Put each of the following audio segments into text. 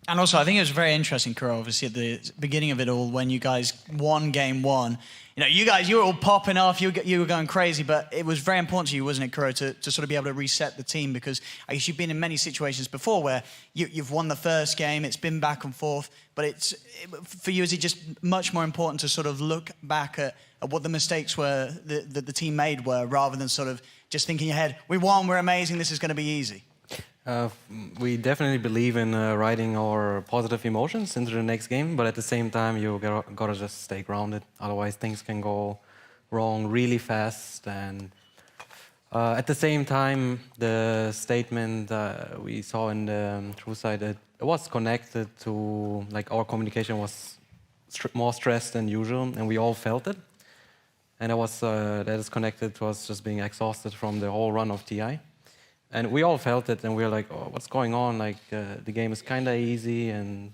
And also, I think it was very interesting, Kuro, obviously, at the beginning of it all, when you guys won game one. You were all popping off, you were going crazy, but it was very important to you, wasn't it, Kuro, to sort of be able to reset the team, because I guess you've been in many situations before where you've won the first game, it's been back and forth, but for you, is it just much more important to sort of look back at what the mistakes were that the team made were, rather than sort of just thinking ahead, we won, we're amazing, this is going to be easy? We definitely believe in riding our positive emotions into the next game, but at the same time, you gotta just stay grounded. Otherwise, things can go wrong really fast. And at the same time, the statement we saw in the TrueSight, it was connected to, like, our communication was more stressed than usual, and we all felt it. And that is connected to us just being exhausted from the whole run of TI. And we all felt it, and we were like, oh, what's going on? Like, the game is kind of easy, and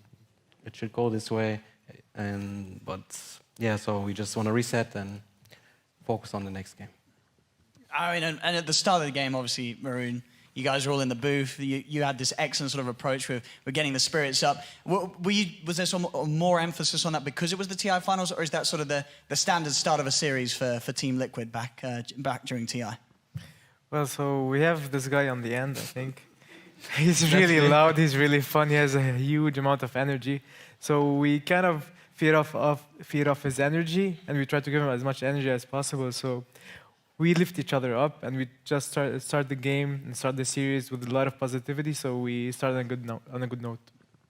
it should go this way. But yeah, so we just want to reset and focus on the next game. I mean, and at the start of the game, obviously, Maroon, you guys were all in the booth. You had this excellent sort of approach with getting the spirits up. Was there some more emphasis on that because it was the TI finals, or is that sort of the standard start of a series for Team Liquid back during TI? Well, so we have this guy on the end, I think. He's really loud, he's really fun, he has a huge amount of energy. So we kind of feed off his energy, and we try to give him as much energy as possible. So we lift each other up, and we just start the game and start the series with a lot of positivity. So we started on a good note.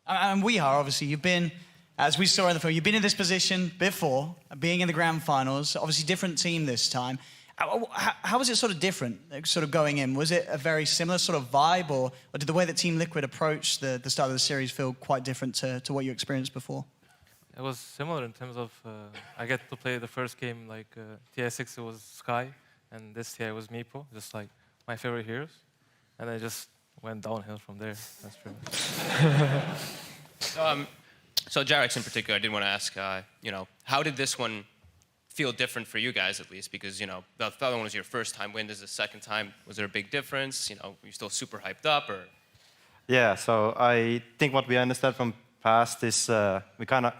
And we are, obviously, you've been, as we saw in the film, you've been in this position before, being in the grand finals, obviously different team this time. How was it sort of different, sort of going in? Was it a very similar sort of vibe, or did the way that Team Liquid approached the start of the series feel quite different to what you experienced before? It was similar in terms of, I get to play the first game, like TI6 it was Sky, and this TI was Meepo, just like my favorite heroes. And I just went downhill from there, that's true. So Jarex in particular, I did want to ask, how did this one feel different for you guys, at least, because the other one was your first time win. This is the second time. Was there a big difference? Were you still super hyped up, or? Yeah, so I think what we understand from past is we kind of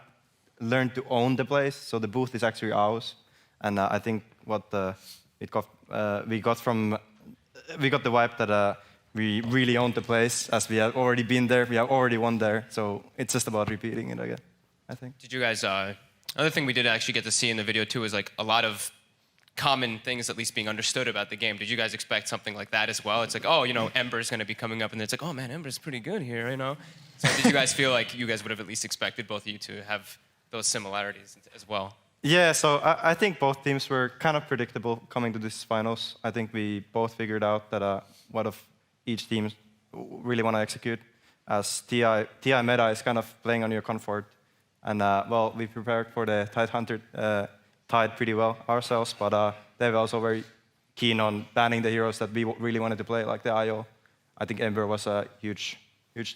learned to own the place. So the booth is actually ours, and I think what we got the vibe that we really owned the place, as we have already been there, we have already won there. So it's just about repeating it again, I think. Did you guys? Another thing we did actually get to see in the video too is like a lot of common things at least being understood about the game. Did you guys expect something like that as well? It's like, oh, Ember's going to be coming up, and it's like, oh man, Ember's pretty good here, So did you guys feel like you guys would have at least expected both of you to have those similarities as well? Yeah, so I think both teams were kind of predictable coming to this finals. I think we both figured out that what of each team really want to execute, as TI meta is kind of playing on your comfort. And well, we prepared for the Tide Hunter Tide pretty well ourselves, but they were also very keen on banning the heroes that we really wanted to play, like the IO. I think Ember was a huge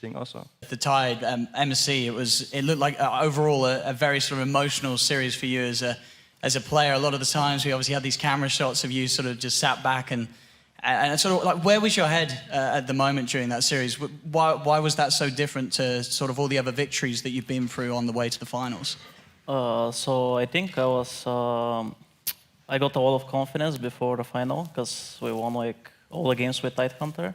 thing also. The Tide MC, it looked like overall a very sort of emotional series for you as a player. A lot of the times we obviously had these camera shots of you sort of just sat back and sort of like, where was your head at the moment during that series? Why was that so different to sort of all the other victories that you've been through on the way to the finals? So I think I got a lot of confidence before the final, because we won like all the games with Tidehunter.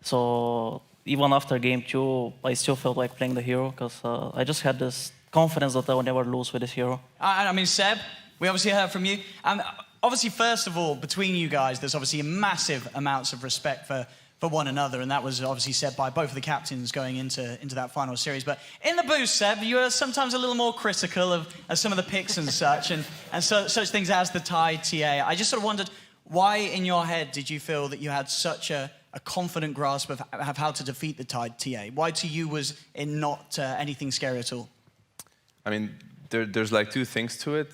So even after game 2, I still felt like playing the hero, because I just had this confidence that I would never lose with this hero. I mean, Seb, we obviously heard from you. Obviously, first of all, between you guys, there's obviously massive amounts of respect for one another, and that was obviously said by both of the captains going into that final series. But in the booth, Seb, you are sometimes a little more critical of some of the picks and such, and such things as the Tide TA. I just sort of wondered, why in your head did you feel that you had such a confident grasp of how to defeat the Tide TA? Why to you was it not anything scary at all? I mean, there's like two things to it.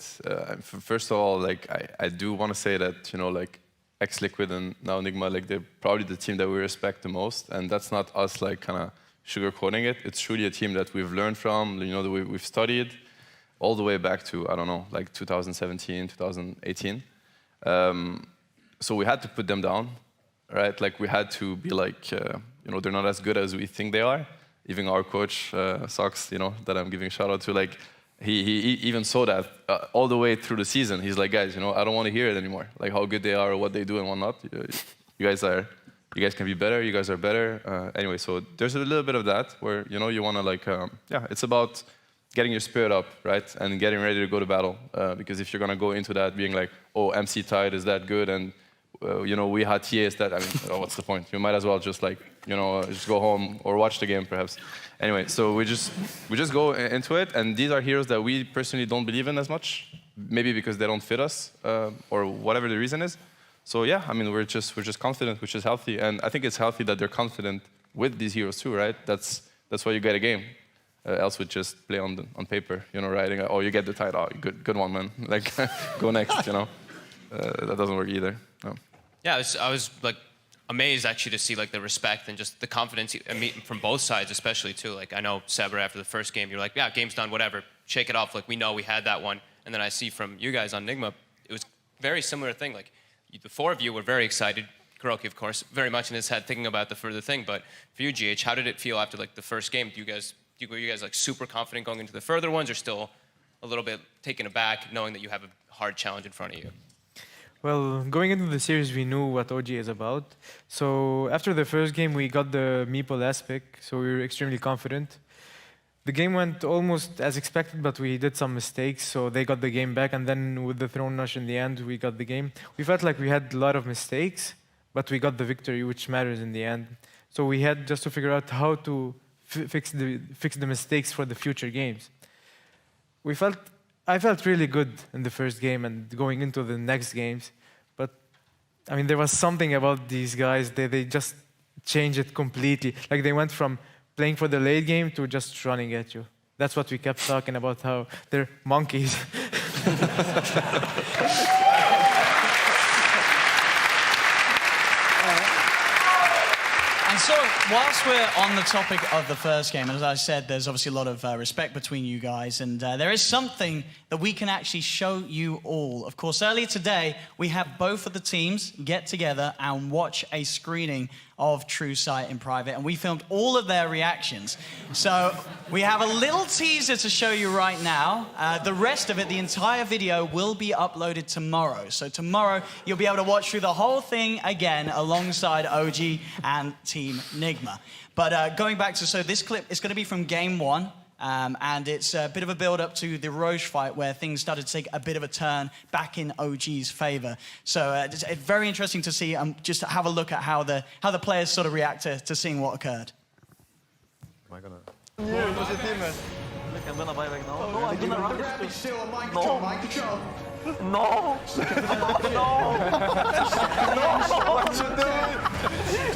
First of all, like I do want to say that like ex-Liquid and now Nigma, like they're probably the team that we respect the most, and that's not us like kind of sugarcoating it. It's truly a team that we've learned from, that we've studied all the way back to, I don't know, like 2017, 2018. So we had to put them down, right? Like we had to be like, they're not as good as we think they are, even our coach, Sox, you know, that I'm giving a shout out to, like, he even saw that all the way through the season. He's like, guys, you know, I don't want to hear it anymore. Like how good they are, or what they do and whatnot. You guys can be better. You guys are better. Anyway, so there's a little bit of that where, you know, you want to like, yeah, it's about getting your spirit up, right? And getting ready to go to battle. Because if you're going to go into that being like, oh, MC Tide is that good, and you know, we had TA is that, I mean, what's the point? You might as well just like, you know, just go home or watch the game perhaps. Anyway, so we just go into it, and these are heroes that we personally don't believe in as much, maybe because they don't fit us, or whatever the reason is. So yeah, I mean, we're just confident, which is healthy, and I think it's healthy that they're confident with these heroes too, right? That's why you get a game. Else would just play on paper, you know, writing, oh, you get the title, oh, good one, man. Like, go next, you know. That doesn't work either. No. Yeah, I was like amazed actually to see like the respect and just the confidence from both sides, especially too. Like I know Saber, after the first game, you're like, yeah, game's done, whatever, shake it off. Like we know we had that one. And then I see from you guys on Nigma, it was very similar thing. Like the four of you were very excited. Kuroki, of course, very much in his head thinking about the further thing. But for you, GH, how did it feel after like the first game? Were you guys like super confident going into the further ones, or still a little bit taken aback knowing that you have a hard challenge in front of you? Well, going into the series, we knew what OG is about. So after the first game, we got the Meeple last pick, so we were extremely confident. The game went almost as expected, but we did some mistakes, so they got the game back, and then with the Throne Rush in the end, we got the game. We felt like we had a lot of mistakes, but we got the victory, which matters in the end. So we had just to figure out how to fix the mistakes for the future games. I felt really good in the first game and going into the next games, but I mean, there was something about these guys, they just changed it completely. Like they went from playing for the late game to just running at you. That's what we kept talking about, how they're monkeys. And so, whilst we're on the topic of the first game, as I said, there's obviously a lot of respect between you guys, and there is something that we can actually show you all. Of course, earlier today, we had both of the teams get together and watch a screening of True Sight in private, and we filmed all of their reactions. So we have a little teaser to show you right now. The rest of it, the entire video, will be uploaded tomorrow. So tomorrow, you'll be able to watch through the whole thing again alongside OG and Team Nigma. But going back to, so this clip is going to be from game one. And it's a bit of a build-up to the Roche fight where things started to take a bit of a turn back in OG's favor. So it's very interesting to see, just have a look at how the players sort of react to seeing what occurred. Am I gonna... Yeah, what's your team, man? Look, I'm gonna buy back now. No, I'm gonna run this still on mind control, mind control. No! No! What you doing?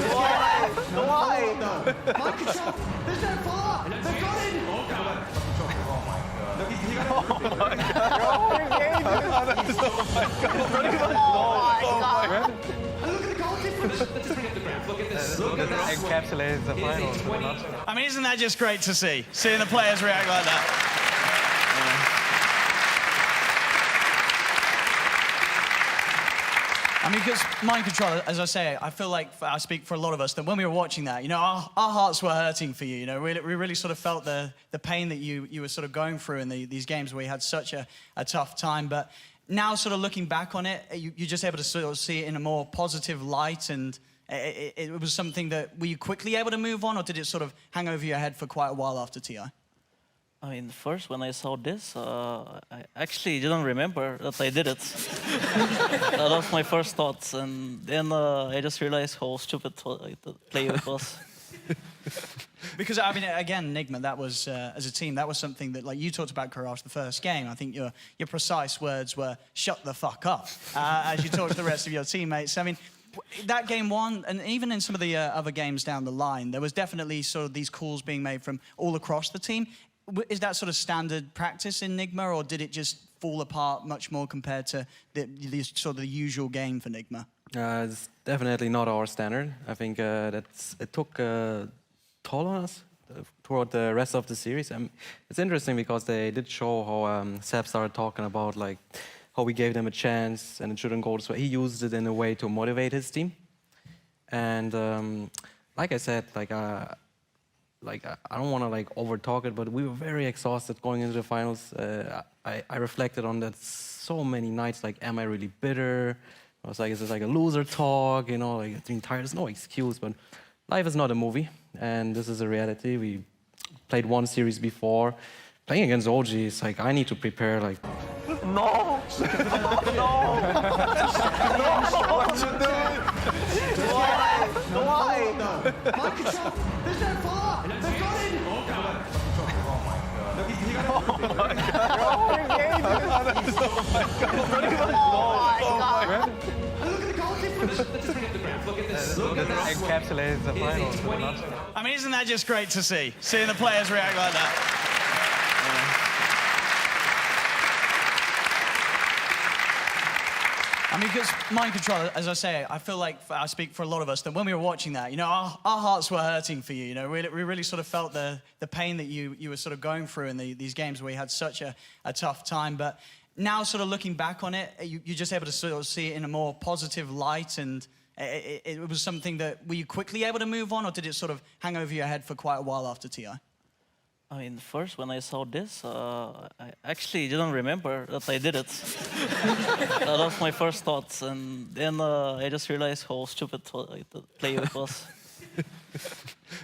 Why? Why? Mind control! There's no follow-up! They've got it! Oh my god! Oh my god! And look at the goal difference! Just bring up the graph. Look at this. Look at that. Encapsulates the final. I mean, isn't that just great to see? Seeing the players react like that. I mean, because mind control, as I say, I feel like I speak for a lot of us that when we were watching that, you know, our hearts were hurting for you. You know, we really sort of felt the pain that you were sort of going through in these games where you had such a tough time. But now, sort of looking back on it, you're just able to sort of see it in a more positive light, and it was something that, were you quickly able to move on, or did it sort of hang over your head for quite a while after TI? I mean, first when I saw this, I actually didn't remember that I did it. That was my first thoughts, and then I just realized how stupid the play it was. Because, I mean, again, Nigma, that was, as a team, that was something that, like you talked about, Courage, the first game. I think your precise words were, shut the fuck up, as you talked to the rest of your teammates. I mean, that game one, and even in some of the other games down the line, there was definitely sort of these calls being made from all across the team. Is that sort of standard practice in Nigma, or did it just fall apart much more compared to the sort of the usual game for Nigma? It's definitely not our standard. I think it took toll on us toward the rest of the series. It's interesting because they did show how Seb started talking about like how we gave them a chance and it shouldn't go this way. He used it in a way to motivate his team. And like I said, like like I don't want to like over talk it, but we were very exhausted going into the finals. I reflected on that so many nights. Like, am I really bitter? I was like, is this like a loser talk? You know, like being tired. There's no excuse, but life is not a movie, and this is a reality. We played one series before. Playing against OG, it's like I need to prepare like. No! No! What you doing? Why? Why? Mind control! There's no follow-up! They've got it! Oh my god! Oh my god! Look at the goalkeeper! Just bring up the graph. Look at this. Look at this. Encapsulates the finals. I mean, isn't that just great to see? Seeing the players react like that. I mean, because mind control, as I say, I feel like I speak for a lot of us that when we were watching that, you know, our hearts were hurting for you. You know, we really sort of felt the pain that you were sort of going through in these games where you had such a tough time. But now, sort of looking back on it, you're just able to sort of see it in a more positive light, and it was something that were you quickly able to move on, or did it sort of hang over your head for quite a while after TI? I mean, first when I saw this, I actually didn't remember that I did it. That was my first thoughts, and then I just realized how stupid the play it was.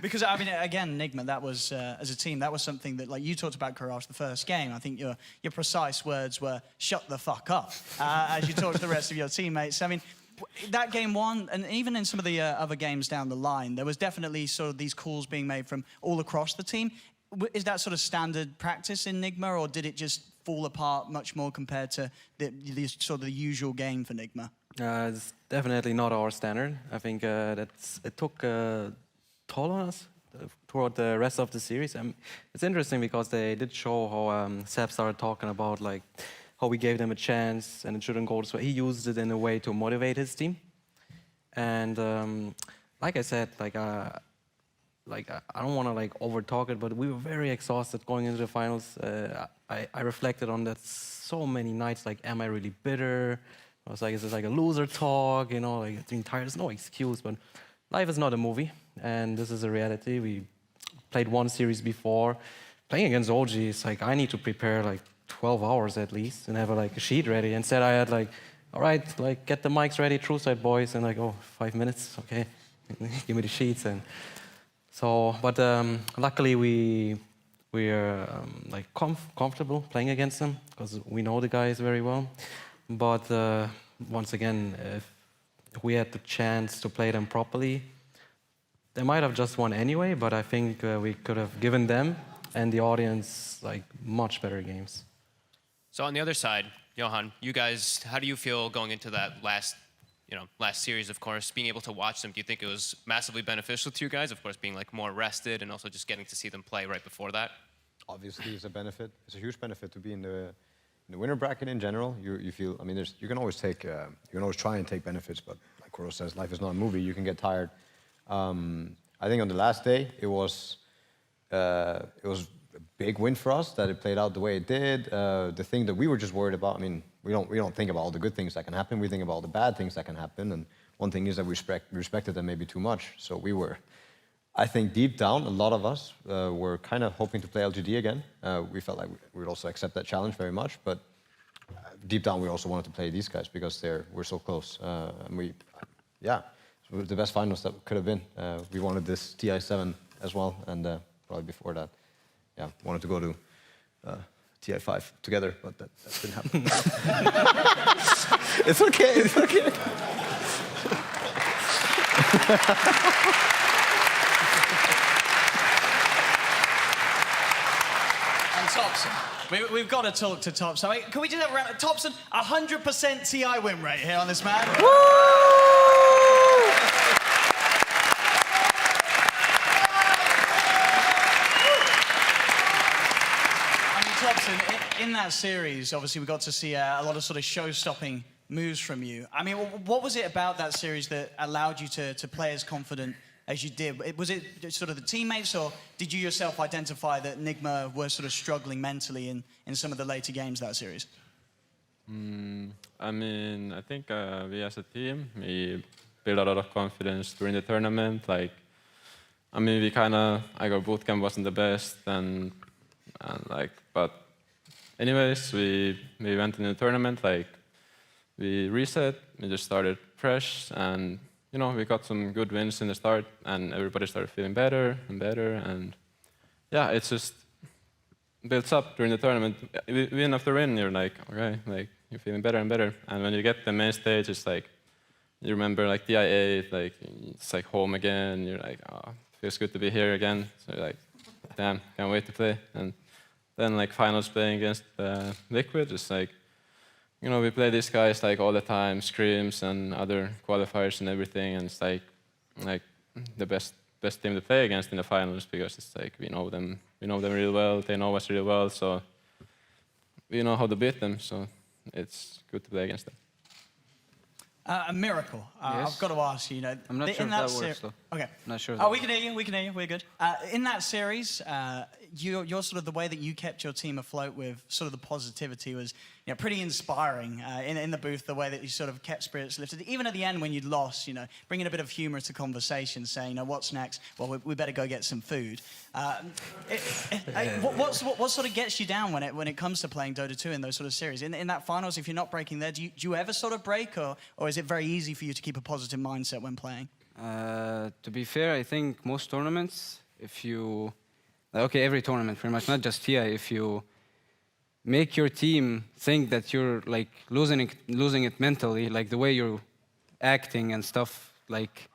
Because I mean, again, Nigma, that was as a team, that was something that, like you talked about, Courage, the first game. I think your precise words were "shut the fuck up" as you talked to the rest of your teammates. I mean, that game one, and even in some of the other games down the line, there was definitely sort of these calls being made from all across the team. Is that sort of standard practice in Nigma, or did it just fall apart much more compared to the sort of the usual game for Nigma? It's definitely not our standard. I think it took a toll on us throughout the rest of the series. It's interesting because they did show how Seb started talking about like how we gave them a chance and it shouldn't go this way. He used it in a way to motivate his team. And like I said, I don't want to like over talk it, but we were very exhausted going into the finals. I reflected on that so many nights. Like, am I really bitter? I was like, is this like a loser talk? You know, like being tired. There's no excuse, but life is not a movie, and this is a reality. We played one series before. Playing against OG, it's like I need to prepare like 12 hours at least and have like a sheet ready. Instead, I had like, all right, like get the mics ready, TrueSight boys, and like, oh, 5 minutes, okay, give me the sheets. And so, but luckily we're like comfortable playing against them because we know the guys very well. But once again, if we had the chance to play them properly, they might have just won anyway. But I think we could have given them and the audience like much better games. So on the other side, Johan, you guys, how do you feel going into that last series, of course, being able to watch them? Do you think it was massively beneficial to you guys, of course, being like more rested and also just getting to see them play right before that? Obviously, it's a benefit. It's a huge benefit to be in the winner bracket in general. You feel, I mean, you can always take, you can always try and take benefits, but like Koro says, life is not a movie. You can get tired. I think on the last day, it was a big win for us that it played out the way it did. The thing that we were just worried about, I mean, we don't think about all the good things that can happen. We think about all the bad things that can happen. And one thing is that we respected them maybe too much. So we were, I think deep down, a lot of us were kind of hoping to play LGD again. We felt like we would also accept that challenge very much. But deep down, we also wanted to play these guys because we're so close. And it was the best finals that could have been. We wanted this TI7 as well. And probably before that, wanted to go to TI5 together, but that didn't happen. It's okay, it's okay. And Topson, we've got to talk to Topson. Wait, can we just have a round? Topson, 100% TI win rate here on this man. In that series, obviously, we got to see a lot of sort of show-stopping moves from you. I mean, what was it about that series that allowed you to play as confident as you did? Was it sort of the teammates, or did you yourself identify that Nigma were sort of struggling mentally in some of the later games that series? I mean, I think we as a team, we built a lot of confidence during the tournament. Like, I mean, our bootcamp wasn't the best, and like, but anyways, we went in the tournament, like, we reset, we just started fresh, and you know, we got some good wins in the start, and everybody started feeling better and better, and yeah, it's just builds up during the tournament. Win after win, you're like, okay, like, you're feeling better and better, and when you get the main stage, it's like, you remember like DI8, like, it's like home again, you're like, oh, feels good to be here again, so you're like, damn, can't wait to play, and then like finals playing against Liquid, it's like, you know, we play these guys like all the time, scrims and other qualifiers and everything, and it's like the best team to play against in the finals because it's like we know them real well, they know us real well, so we know how to beat them, so it's good to play against them. A miracle. Yes. I've got to ask you, you know, I'm not sure if that works, though. Okay. Not sure. Oh, we can hear you. We can hear you. We're good. In that series, you're sort of the way that you kept your team afloat with sort of the positivity was, you know, pretty inspiring in the booth. The way that you sort of kept spirits lifted, even at the end when you'd lost, you know, bringing a bit of humour to conversation, saying, you know, what's next? Well, we better go get some food. What sort of gets you down when it comes to playing Dota 2 in those sort of series? In that finals, if you're not breaking there, do you ever sort of break, or is it very easy for you to keep a positive mindset when playing? To be fair, I think most tournaments, if you, okay, every tournament pretty much, not just TI, if you make your team think that you're like losing it mentally, like the way you're acting and stuff, like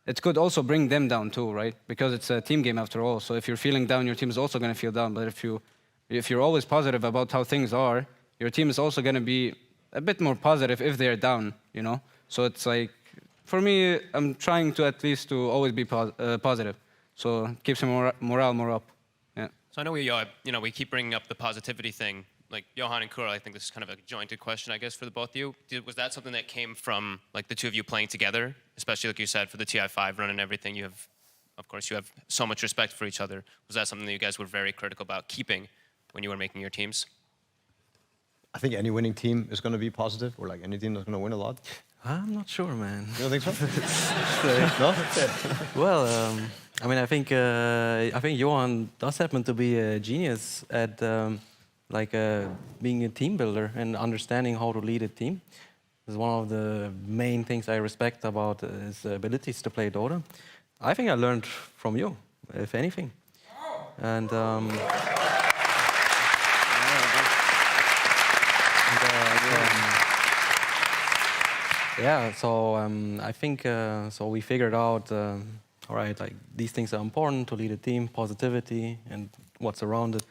it could also bring them down too, right? Because it's a team game after all. So if you're feeling down, your team is also going to feel down. But if you're always positive about how things are, your team is also going to be a bit more positive if they're down, you know? So it's like, for me, I'm trying to at least to always be positive. So it keeps your morale more up. Yeah. So I know we keep bringing up the positivity thing. Like Johan and Kura, I think this is kind of a jointed question, I guess, for the both of you. Was that something that came from like the two of you playing together, especially like you said for the TI5 run and everything? Of course, you have so much respect for each other. Was that something that you guys were very critical about keeping when you were making your teams? I think any winning team is going to be positive, or like any team that's going to win a lot. I'm not sure, man. You don't think so? No? Well, I mean, I think Johan does happen to be a genius at being a team builder and understanding how to lead a team. It's one of the main things I respect about his abilities to play Dota. I think I learned from you, if anything. And yeah, so I think so we figured out, all right, like these things are important to lead a team, positivity and what's around it.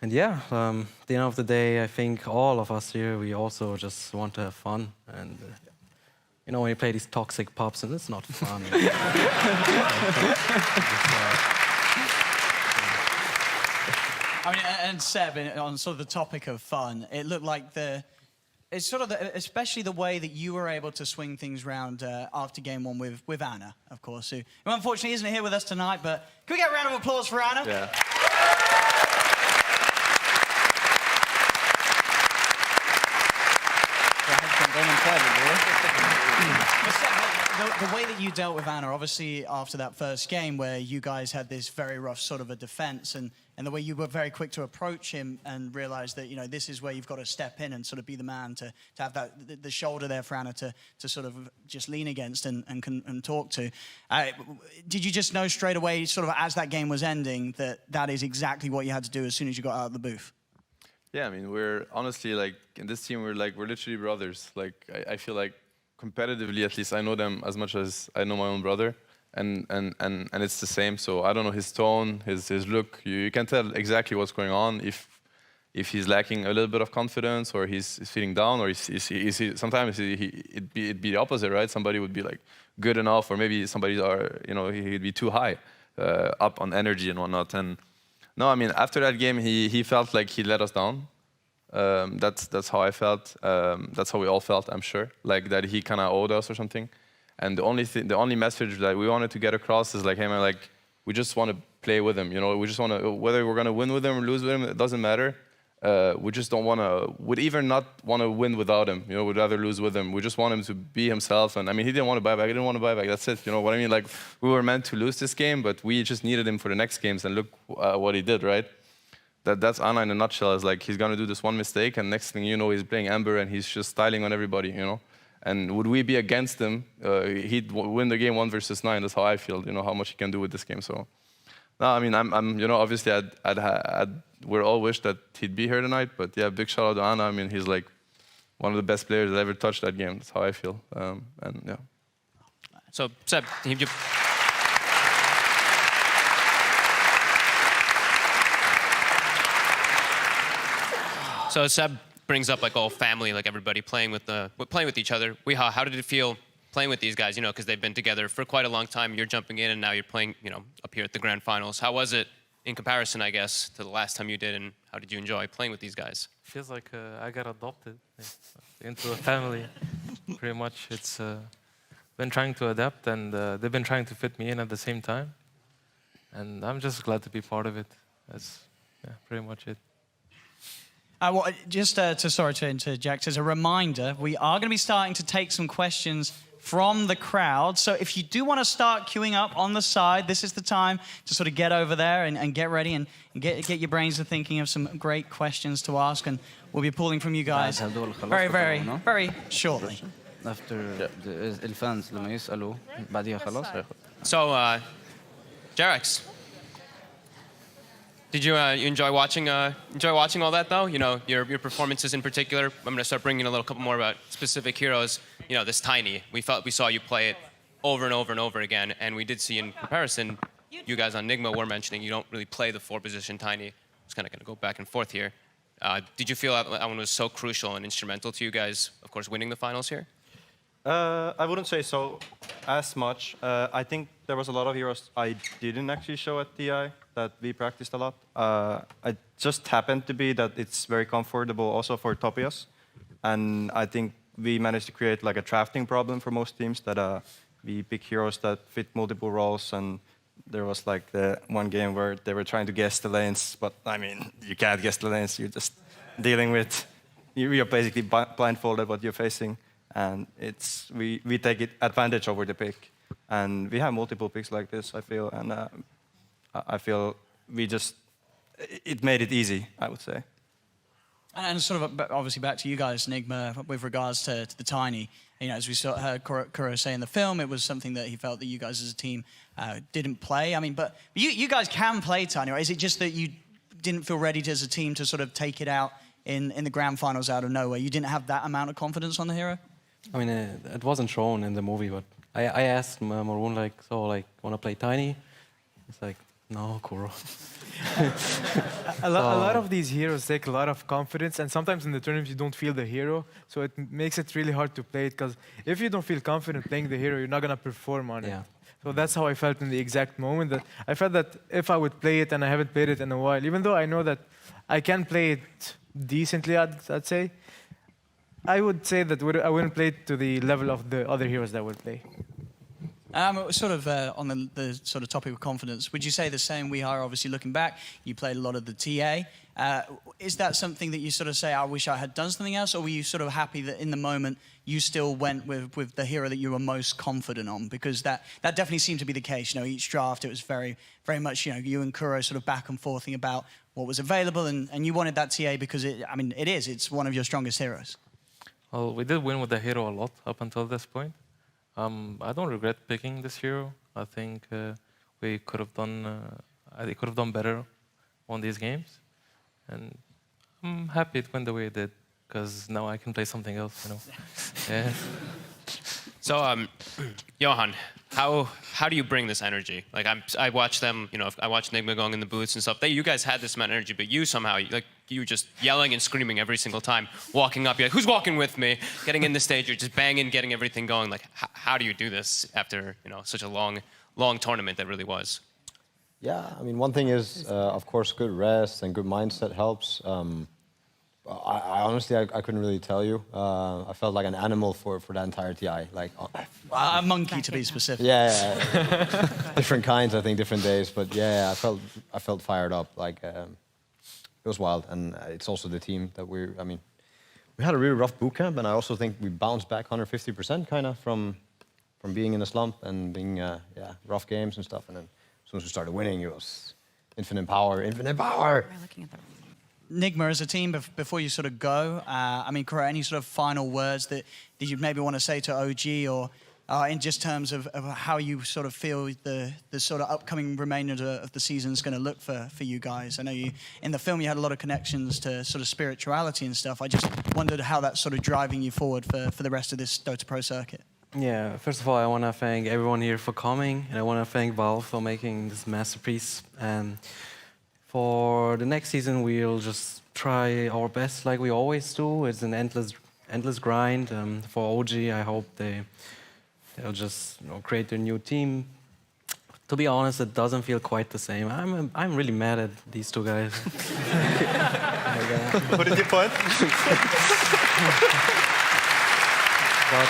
And yeah, at the end of the day, I think all of us here, we also just want to have fun. And you know, when you play these toxic pops, and it's not fun. I mean, and Seb, on sort of the topic of fun, it looked like it's sort of especially the way that you were able to swing things around after game one with Anna, of course, who unfortunately isn't here with us tonight, but can we get a round of applause for Anna? Yeah. The way that you dealt with Anna, obviously after that first game where you guys had this very rough sort of a defense, and the way you were very quick to approach him and realize that, you know, this is where you've got to step in and sort of be the man to have the shoulder there for Anna to sort of just lean against and talk to. Did you just know straight away, sort of as that game was ending, that is exactly what you had to do as soon as you got out of the booth? Yeah, I mean, we're honestly, like, in this team, we're literally brothers. Like, I feel like competitively, at least, I know them as much as I know my own brother, and it's the same. So I don't know his tone, his look. You can tell exactly what's going on if he's lacking a little bit of confidence, or he's feeling down, or sometimes it'd be the opposite, right? Somebody would be like good enough, or maybe he'd be too high, up on energy and whatnot. And no, I mean, after that game, he felt like he let us down. That's how I felt. That's how we all felt, I'm sure. Like that he kind of owed us or something. And the only message that we wanted to get across is like, hey man, like we just want to play with him. You know, we just want to, whether we're gonna win with him or lose with him, it doesn't matter. we just don't want to, would even not want to win without him. You know, we'd rather lose with him. We just want him to be himself. And I mean, he didn't want to buy back. He didn't want to buy back. That's it. You know what I mean? Like, we were meant to lose this game, but we just needed him for the next games. And look what he did, right? That's Anna in a nutshell. Is like, he's going to do this one mistake, and next thing you know, he's playing Ember, and he's just styling on everybody, you know? And would we be against him? He'd win the game 1 versus 9. That's how I feel, you know, how much he can do with this game. So, no, I mean, I'm you know, obviously, we're all wish that he'd be here tonight. But yeah, big shout out to Anna. I mean, he's like one of the best players that ever touched that game. That's how I feel. And yeah. So, Seb, So Seb brings up like all family, like everybody playing with each other. How did it feel playing with these guys? You know, because they've been together for quite a long time. You're jumping in, and now you're playing, you know, up here at the grand finals. How was it in comparison, I guess, to the last time you did, and how did you enjoy playing with these guys? Feels like I got adopted into a family. Pretty much, it's been trying to adapt, and they've been trying to fit me in at the same time. And I'm just glad to be part of it. That's pretty much it. Well, just sorry to interject, as a reminder, we are going to be starting to take some questions from the crowd. So if you do want to start queuing up on the side, this is the time to sort of get over there and get ready and get your brains to thinking of some great questions to ask. And we'll be pulling from you guys very shortly. After the fans لما يسألوا بعديها خلاص. So, Jarex, did you enjoy watching all that though? You know, your performances in particular. I'm going to start bringing a couple more about specific heroes. You know, this Tiny. We saw you play it over and over and over again, and we did see in comparison, you guys on Nigma were mentioning you don't really play the 4-position Tiny. It's kind of going to go back and forth here. Did you feel that one was so crucial and instrumental to you guys, of course, winning the finals here? I wouldn't say so as much. I think there was a lot of heroes I didn't actually show at TI that we practiced a lot. It just happened to be that it's very comfortable also for Topias. And I think we managed to create like a drafting problem for most teams that we pick heroes that fit multiple roles. And there was like the one game where they were trying to guess the lanes, but I mean, you can't guess the lanes. You're just dealing with, you're basically blindfolded what you're facing. And we take advantage over the pick. And we have multiple picks like this, I feel. And I feel it made it easy, I would say. And sort of obviously back to you guys, Nigma, with regards to the Tiny. You know, as we heard Kuro say in the film, it was something that he felt that you guys as a team didn't play. I mean, but you guys can play Tiny, right? Is it just that you didn't feel ready as a team to sort of take it out in the grand finals out of nowhere? You didn't have that amount of confidence on the hero? I mean, it wasn't shown in the movie, but I asked Maroon, like, so, like, want to play Tiny? It's like, no, Kuro. A lot of these heroes take a lot of confidence, and sometimes in the tournaments you don't feel the hero, so it makes it really hard to play it, because if you don't feel confident playing the hero, you're not going to perform on it. So that's how I felt in the exact moment. That I felt that if I would play it, and I haven't played it in a while, even though I know that I can play it decently, I'd say, I would say that I wouldn't play it to the level of the other heroes that would play. Sort of on the sort of topic of confidence, would you say the same? We are obviously looking back. You played a lot of the TA. Is that something that you sort of say, I wish I had done something else, or were you sort of happy that in the moment you still went with the hero that you were most confident on? Because that definitely seemed to be the case. You know, each draft it was very, very much, you know, you and Kuro sort of back and forthing about what was available, and you wanted that TA because it's one of your strongest heroes. Well, we did win with the hero a lot up until this point. I don't regret picking this hero. I think we could have done better on these games, and I'm happy it went the way it did because now I can play something else. You know. Yeah. So, Johan, how do you bring this energy? Like I watch them, you know, I watch Nigma going in the booths and stuff. You guys had this amount of energy, but you somehow, like, you just yelling and screaming every single time, walking up. You're like, who's walking with me? Getting in the stage, you're just banging, getting everything going. Like, how do you do this after, you know, such a long tournament that really was? Yeah, I mean, one thing is, of course, good rest and good mindset helps. I honestly, I couldn't really tell you. I felt like an animal for that entire TI. Like a monkey, to be specific. Yeah. Different kinds, I think, different days. But yeah, I felt fired up. Like it was wild. And it's also the team that I mean, we had a really rough boot camp, and I also think we bounced back 150% kind of from being in a slump and being rough games and stuff. And then as soon as we started winning, it was infinite power, infinite power. We're looking at the Nigma, as a team, before you sort of go, I mean, Cora, any sort of final words that you'd maybe want to say to OG, or in just terms of how you sort of feel the sort of upcoming remainder of the season is going to look for you guys? I know you, in the film, you had a lot of connections to sort of spirituality and stuff. I just wondered how that's sort of driving you forward for the rest of this Dota Pro circuit. Yeah, first of all, I want to thank everyone here for coming, and I want to thank Valve for making this masterpiece. And for the next season, we'll just try our best like we always do. It's an endless grind. For OG, I hope they'll just create their new team. To be honest, it doesn't feel quite the same. I'm really mad at these two guys. What did you point? But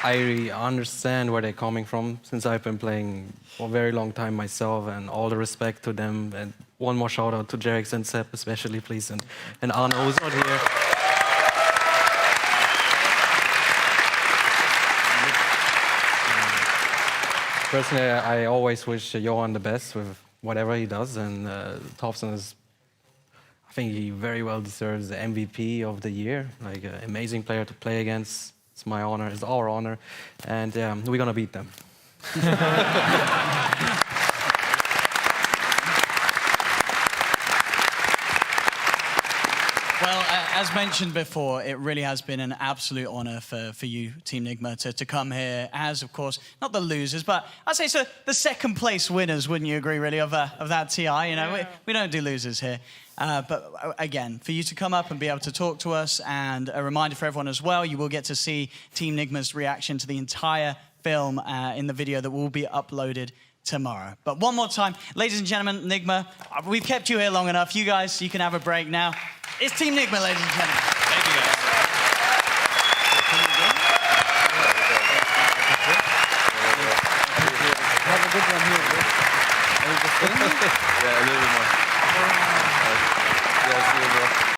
I understand where they're coming from, since I've been playing for a very long time myself, and all the respect to them. And one more shout out to Jerix and Sepp especially, please, and Arno, who's not here. Personally, I always wish Johan the best with whatever he does, and Thompson is, I think he very well deserves the MVP of the year. Like an amazing player to play against. It's my honor, it's our honor, and we're gonna beat them. Well, as mentioned before, it really has been an absolute honor for you, Team Nigma, to come here as, of course, not the losers, but I'd say so the second place winners, wouldn't you agree, really, of that TI? You know, we don't do losers here. But again, for you to come up and be able to talk to us, and a reminder for everyone as well, you will get to see Team Nigma's reaction to the entire film in the video that will be uploaded tomorrow. But one more time, ladies and gentlemen, Nigma, we've kept you here long enough. You guys, you can have a break now. It's Team Nigma, ladies and gentlemen. Thank you, guys. Have a good one here, bro. Are you just Yeah, a little bit more. Yeah, see you, bro.